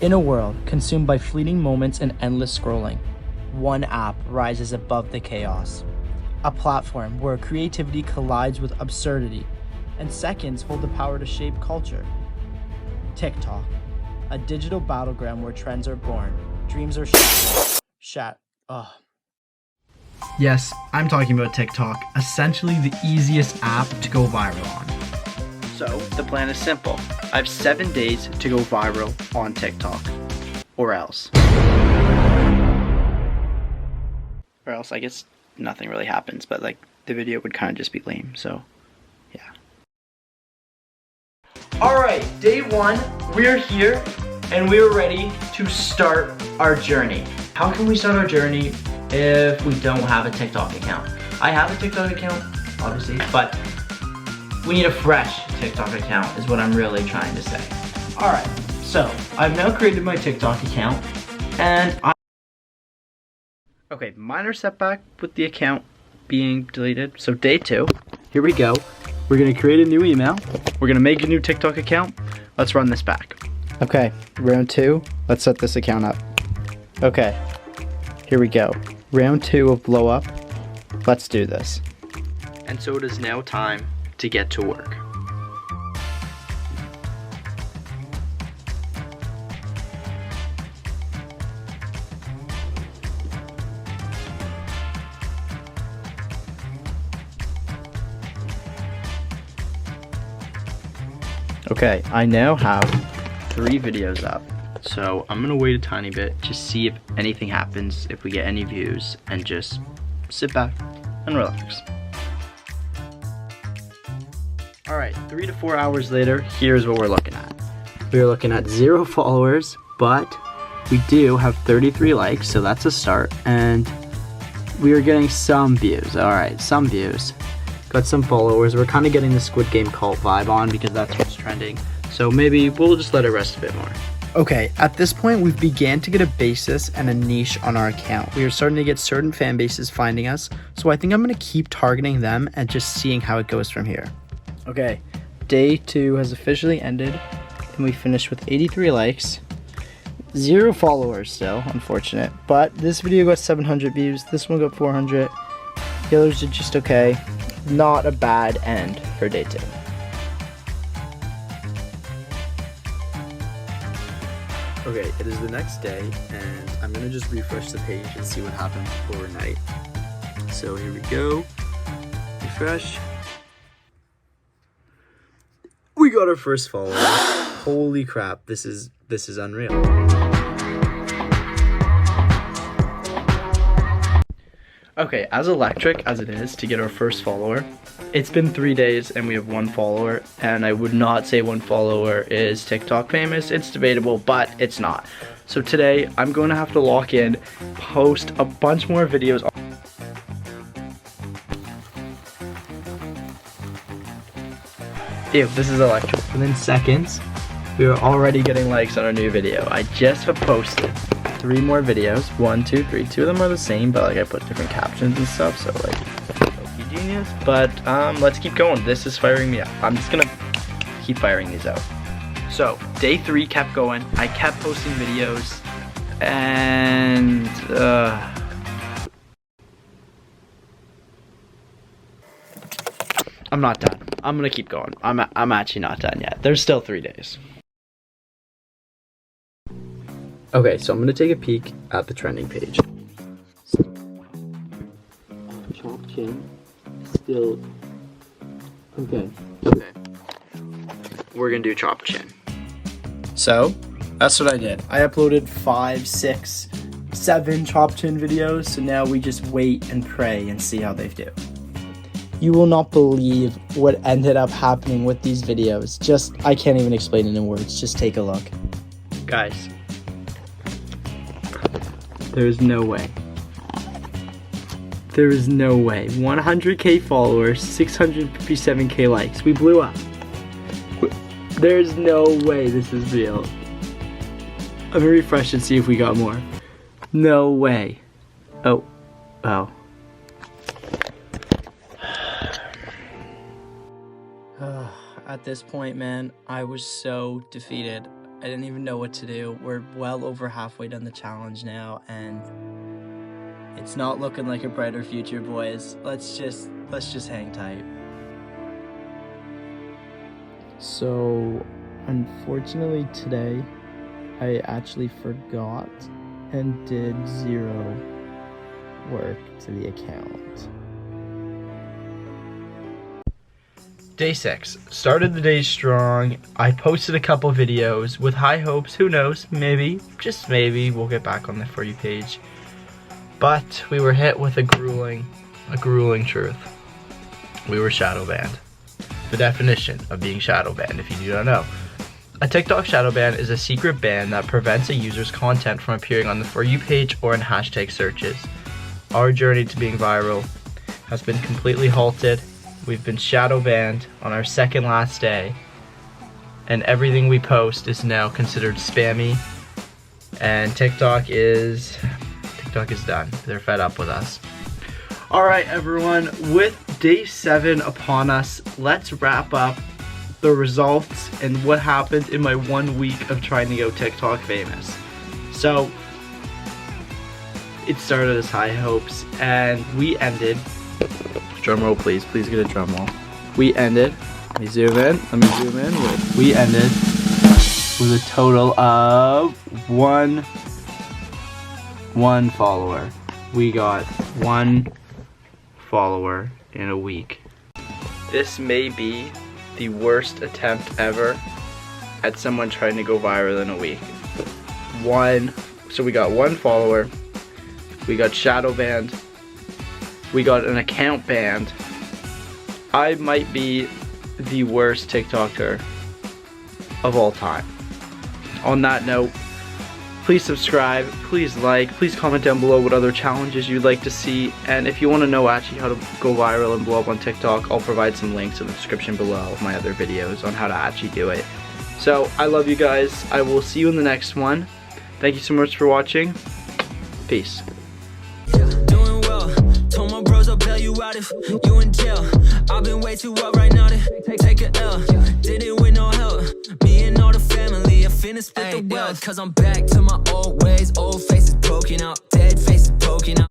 In a world consumed by fleeting moments and endless scrolling, one app rises above the chaos. A platform where creativity collides with absurdity, and seconds hold the power to shape culture. TikTok, a digital battleground where trends are born, dreams are shattered. Yes, I'm talking about TikTok, essentially the easiest app to go viral on. So, the plan is simple. I have 7 days to go viral on TikTok. Or else. Or else, I guess nothing really happens, but like, the video would kind of just be lame, so, yeah. Alright, day 1, we're here, and we're ready to start our journey. How can we start our journey if we don't have a TikTok account? I have a TikTok account, obviously, but we need a fresh TikTok account is what I'm really trying to say. Alright, so I've now created my TikTok account, and okay, minor setback with the account being deleted. So day 2, here we go. We're gonna create a new email. We're gonna make a new TikTok account. Let's run this back. Okay, round 2, let's set this account up. Okay, here we go. Round 2 of blow up. Let's do this. And so it is now time to get to work. Okay, I now have 3 videos up. So I'm gonna wait a tiny bit, just see if anything happens, if we get any views, and just sit back and relax. Alright, 3 to 4 hours later, here's what we're looking at. We're looking at 0 followers, but we do have 33 likes, so that's a start, and we are getting some views. Alright, some views. Got some followers. We're kind of getting the Squid Game cult vibe on because that's what's trending. So maybe we'll just let it rest a bit more. Okay, at this point we've began to get a basis and a niche on our account. We are starting to get certain fan bases finding us, so I think I'm going to keep targeting them and just seeing how it goes from here. Okay, day 2 has officially ended, and we finished with 83 likes. 0 followers still, unfortunate, but this video got 700 views, this one got 400, the others are just okay. Not a bad end for day 2. Okay, it is the next day, and I'm gonna just refresh the page and see what happened overnight. So here we go, refresh. We got our first follower. Holy crap, this is unreal. Okay, as electric as it is to get our first follower, it's been 3 days and we have 1 follower, and I would not say 1 follower is TikTok famous. It's debatable, but it's not. So today, I'm going to have to lock in, post a bunch more videos. Ew, this is electric. Within seconds, we are already getting likes on our new video. I just have posted 3 more videos. 1, 2, 3. 2 of them are the same, but like I put different captions and stuff, so like okay, genius. But let's keep going. This is firing me up. I'm just gonna keep firing these out. So day 3 kept going. I kept posting videos, and I'm not done. I'm gonna keep going. I'm actually not done yet. There's still 3 days. Okay, so I'm gonna take a peek at the trending page. So, chop chin, still, okay. We're gonna do chop chin. So, that's what I did. I uploaded 5, 6, 7 chop chin videos, so now we just wait and pray and see how they do. You will not believe what ended up happening with these videos. I can't even explain it in words, just take a look. Guys. There's no way. There is no way. 100k followers, 657k likes. We blew up. There's no way this is real. I'm gonna refresh and see if we got more. No way. Oh. At this point, man, I was so defeated. I didn't even know what to do. We're well over halfway done the challenge now, and it's not looking like a brighter future, boys. Let's just hang tight. So, unfortunately today, I actually forgot and did 0 work to the account. Day 6. Started the day strong. I posted a couple videos with high hopes. Who knows? Maybe, just maybe, we'll get back on the For You page. But we were hit with a grueling truth. We were shadow banned. The definition of being shadow banned, if you do not know. A TikTok shadow ban is a secret ban that prevents a user's content from appearing on the For You page or in hashtag searches. Our journey to being viral has been completely halted. We've been shadow banned on our second last day, and everything we post is now considered spammy, and TikTok is done. They're fed up with us. Alright everyone, with day 7 upon us, let's wrap up the results and what happened in my 1 week of trying to go TikTok famous. So, it started as high hopes, and we ended, drum roll please get a drum roll. We ended, let me zoom in, we ended with a total of one follower. We got 1 follower in a week. This may be the worst attempt ever at someone trying to go viral in a week. So we got 1 follower, we got shadow banned, we got an account banned. I might be the worst TikToker of all time. On that note, please subscribe, please like, please comment down below what other challenges you'd like to see, and if you want to know actually how to go viral and blow up on TikTok, I'll provide some links in the description below of my other videos on how to actually do it. So, I love you guys. I will see you in the next one. Thank you so much for watching. Peace. Doing well. Told my bros I'll bail you out if you in jail. I've been way too up right now to take a L. Did it with no help. Me and all the family, I finna split the wealth. Cause I'm back to my old ways. Old faces broken out, dead faces poking out.